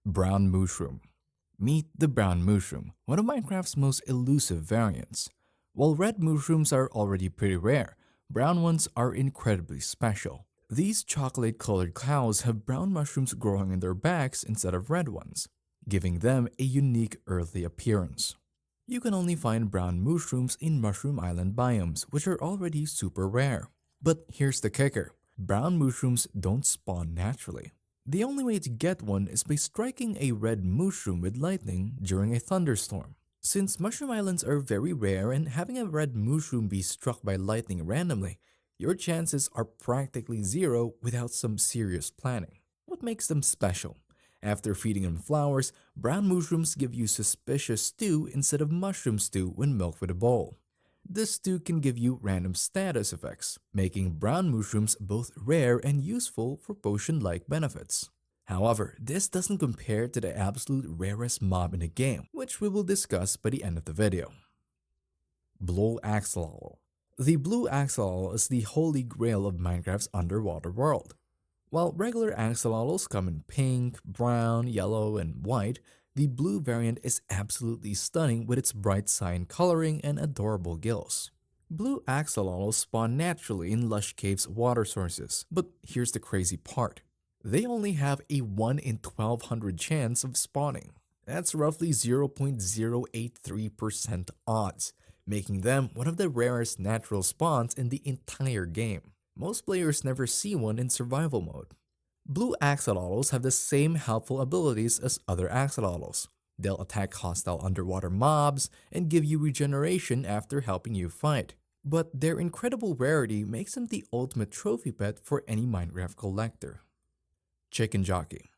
Brown mushroom. Meet the brown mushroom, one of Minecraft's most elusive variants. While red mushrooms are already pretty rare, brown ones are incredibly special. These chocolate-colored cows have brown mushrooms growing in their backs instead of red ones, giving them a unique earthly appearance. You can only find brown mushrooms in Mushroom Island biomes, which are already super rare. But here's the kicker. Brown mushrooms don't spawn naturally. The only way to get one is by striking a red mushroom with lightning during a thunderstorm. Since mushroom islands are very rare and having a red mushroom be struck by lightning randomly, your chances are practically zero without some serious planning. What makes them special? After feeding them flowers, brown mushrooms give you suspicious stew instead of mushroom stew when milked with a bowl. This stew can give you random status effects, making brown mushrooms both rare and useful for potion-like benefits. However, this doesn't compare to the absolute rarest mob in the game, which we will discuss by the end of the video. Blue Axolotl. The blue axolotl is the holy grail of Minecraft's underwater world. While regular axolotls come in pink, brown, yellow, and white, the blue variant is absolutely stunning with its bright cyan coloring and adorable gills. Blue axolotls spawn naturally in lush caves' water sources, but here's the crazy part. They only have a 1 in 1200 chance of spawning. That's roughly 0.083% odds, making them one of the rarest natural spawns in the entire game. Most players never see one in survival mode. Blue axolotls have the same helpful abilities as other axolotls. They'll attack hostile underwater mobs and give you regeneration after helping you fight. But their incredible rarity makes them the ultimate trophy pet for any Minecraft collector. Chicken Jockey.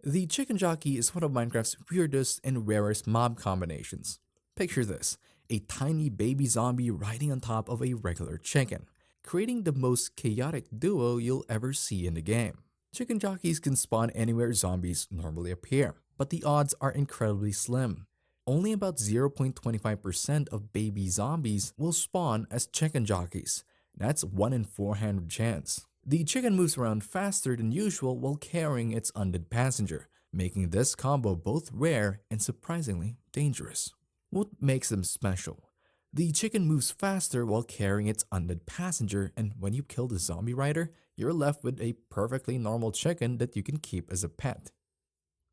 The Chicken Jockey is one of Minecraft's weirdest and rarest mob combinations. Picture this, a tiny baby zombie riding on top of a regular chicken, creating the most chaotic duo you'll ever see in the game. Chicken jockeys can spawn anywhere zombies normally appear, but the odds are incredibly slim. Only about 0.25% of baby zombies will spawn as chicken jockeys. That's 1 in 400 chance. The chicken moves around faster than usual while carrying its undead passenger, making this combo both rare and surprisingly dangerous. What makes them special? The chicken moves faster while carrying its undead passenger, and when you kill the zombie rider, you're left with a perfectly normal chicken that you can keep as a pet.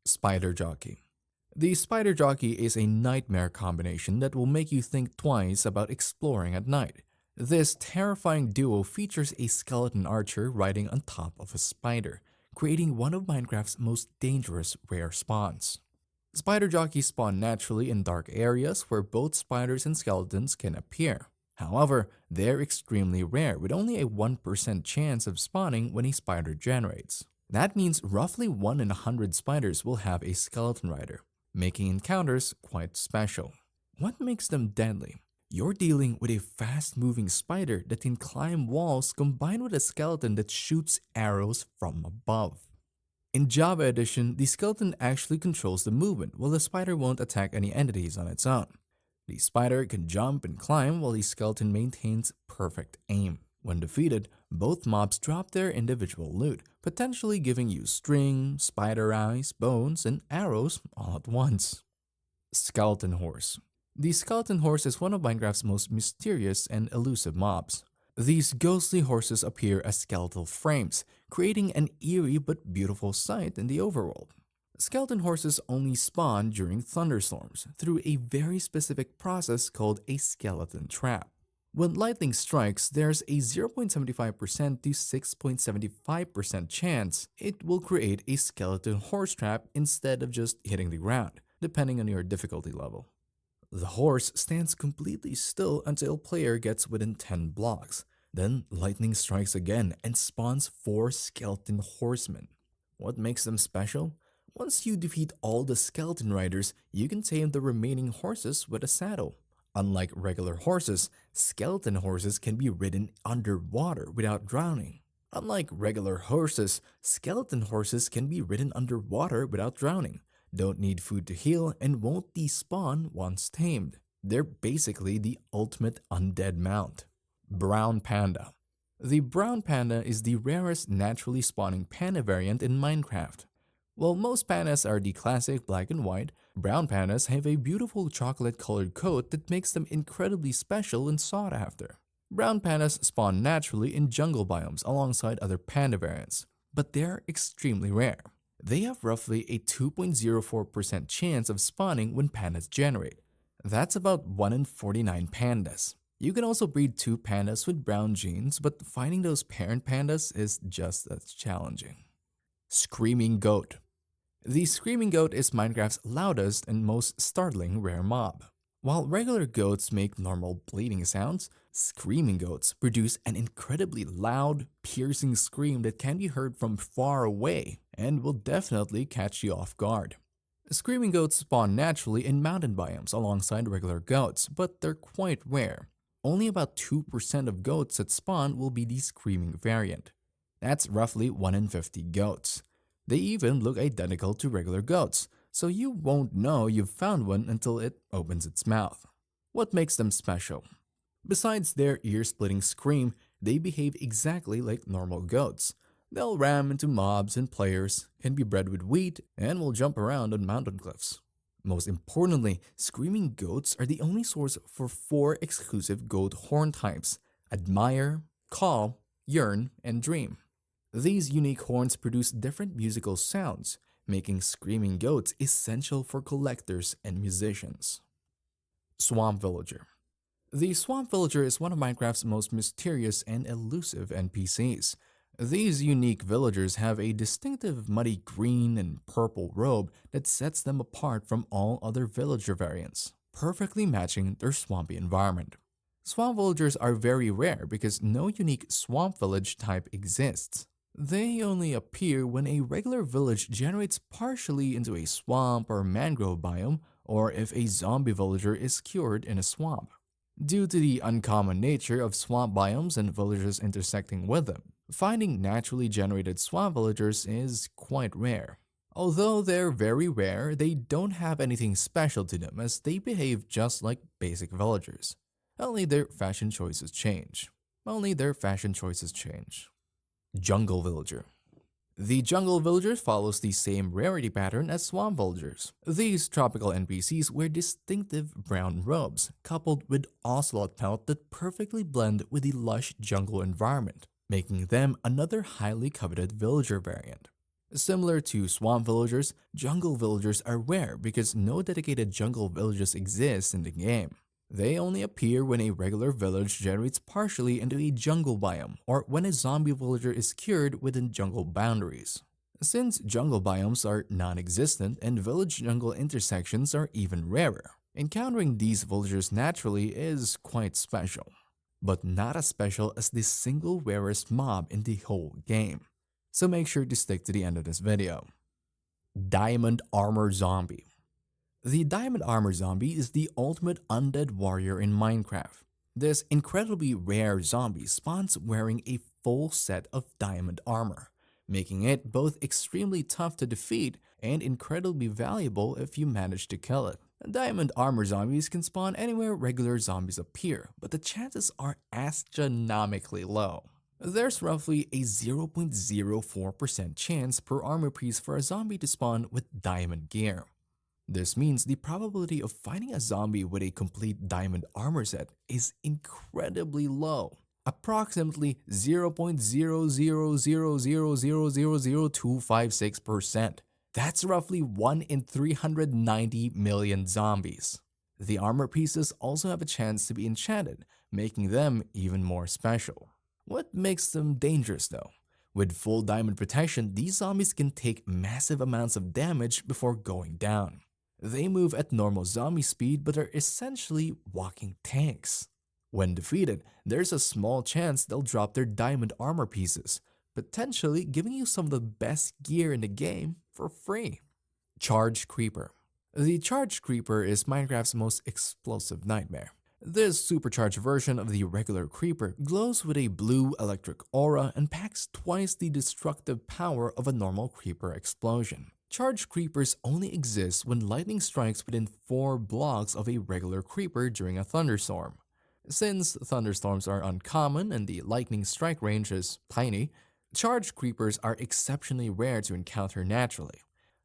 Spider Jockey. The Spider Jockey is a nightmare combination that will make you think twice about exploring at night. This terrifying duo features a skeleton archer riding on top of a spider, creating one of Minecraft's most dangerous rare spawns. Spider jockeys spawn naturally in dark areas where both spiders and skeletons can appear. However, they're extremely rare with only a 1% chance of spawning when a spider generates. That means roughly 1 in 100 spiders will have a skeleton rider, making encounters quite special. What makes them deadly? You're dealing with a fast-moving spider that can climb walls combined with a skeleton that shoots arrows from above. In Java Edition, the skeleton actually controls the movement, while the spider won't attack any entities on its own. The spider can jump and climb while the skeleton maintains perfect aim. When defeated, both mobs drop their individual loot, potentially giving you string, spider eyes, bones, and arrows all at once. Skeleton Horse. The skeleton horse is one of Minecraft's most mysterious and elusive mobs. These ghostly horses appear as skeletal frames, creating an eerie but beautiful sight in the overworld. Skeleton horses only spawn during thunderstorms through a very specific process called a skeleton trap. When lightning strikes, there's a 0.75% to 6.75% chance it will create a skeleton horse trap instead of just hitting the ground, depending on your difficulty level. The horse stands completely still until player gets within 10 blocks. Then lightning strikes again and spawns 4 skeleton horsemen. What makes them special? Once you defeat all the skeleton riders, you can tame the remaining horses with a saddle. Unlike regular horses, skeleton horses can be ridden underwater without drowning. Unlike regular horses, skeleton horses can be ridden underwater without drowning, don't need food to heal, and won't despawn once tamed. They're basically the ultimate undead mount. Brown Panda. The brown panda is the rarest naturally spawning panda variant in Minecraft. While most pandas are the classic black and white, brown pandas have a beautiful chocolate colored coat that makes them incredibly special and sought after. Brown pandas spawn naturally in jungle biomes alongside other panda variants, but they're extremely rare. They have roughly a 2.04% chance of spawning when pandas generate. That's about 1 in 49 pandas. You can also breed two pandas with brown genes, but finding those parent pandas is just as challenging. Screaming Goat. The screaming goat is Minecraft's loudest and most startling rare mob. While regular goats make normal bleating sounds, screaming goats produce an incredibly loud, piercing scream that can be heard from far away and will definitely catch you off guard. Screaming goats spawn naturally in mountain biomes alongside regular goats, but they're quite rare. Only about 2% of goats that spawn will be the screaming variant. That's roughly 1 in 50 goats. They even look identical to regular goats, so you won't know you've found one until it opens its mouth. What makes them special? Besides their ear-splitting scream, they behave exactly like normal goats. They'll ram into mobs and players, can be bred with wheat, and will jump around on mountain cliffs. Most importantly, screaming goats are the only source for 4 exclusive goat horn types: admire, call, yearn, and dream. These unique horns produce different musical sounds, making screaming goats essential for collectors and musicians. Swamp Villager. The Swamp Villager is one of Minecraft's most mysterious and elusive NPCs. These unique villagers have a distinctive muddy green and purple robe that sets them apart from all other villager variants, perfectly matching their swampy environment. Swamp villagers are very rare because no unique swamp village type exists. They only appear when a regular village generates partially into a swamp or mangrove biome, or if a zombie villager is cured in a swamp. Due to the uncommon nature of swamp biomes and villagers intersecting with them, finding naturally generated swamp villagers is quite rare. Although they're very rare, they don't have anything special to them as they behave just like basic villagers. Only their fashion choices change. Only their fashion choices change. Jungle Villager. The Jungle Villager follows the same rarity pattern as Swamp Villagers. These tropical NPCs wear distinctive brown robes, coupled with ocelot pelt that perfectly blend with the lush jungle environment, making them another highly coveted villager variant. Similar to Swamp Villagers, Jungle Villagers are rare because no dedicated jungle villages exist in the game. They only appear when a regular village generates partially into a jungle biome or when a zombie villager is cured within jungle boundaries. Since jungle biomes are non-existent and village-jungle intersections are even rarer, encountering these villagers naturally is quite special. But not as special as the single rarest mob in the whole game. So make sure to stick to the end of this video. Diamond Armor Zombie. The Diamond Armor Zombie is the ultimate undead warrior in Minecraft. This incredibly rare zombie spawns wearing a full set of diamond armor, making it both extremely tough to defeat and incredibly valuable if you manage to kill it. Diamond Armor Zombies can spawn anywhere regular zombies appear, but the chances are astronomically low. There's roughly a 0.04% chance per armor piece for a zombie to spawn with diamond gear. This means the probability of finding a zombie with a complete diamond armor set is incredibly low, approximately 0.000000256%. That's roughly 1 in 390 million zombies. The armor pieces also have a chance to be enchanted, making them even more special. What makes them dangerous though? With full diamond protection, these zombies can take massive amounts of damage before going down. They move at normal zombie speed but are essentially walking tanks. When defeated, there's a small chance they'll drop their diamond armor pieces, potentially giving you some of the best gear in the game for free. Charged Creeper. The Charged Creeper is Minecraft's most explosive nightmare. This supercharged version of the regular creeper glows with a blue electric aura and packs twice the destructive power of a normal creeper explosion. Charged creepers only exist when lightning strikes within 4 blocks of a regular creeper during a thunderstorm. Since thunderstorms are uncommon and the lightning strike range is tiny, charged creepers are exceptionally rare to encounter naturally.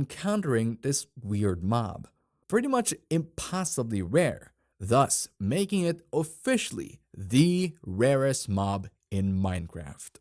encountering this weird mob. Pretty much impossibly rare, thus making it officially the rarest mob in Minecraft.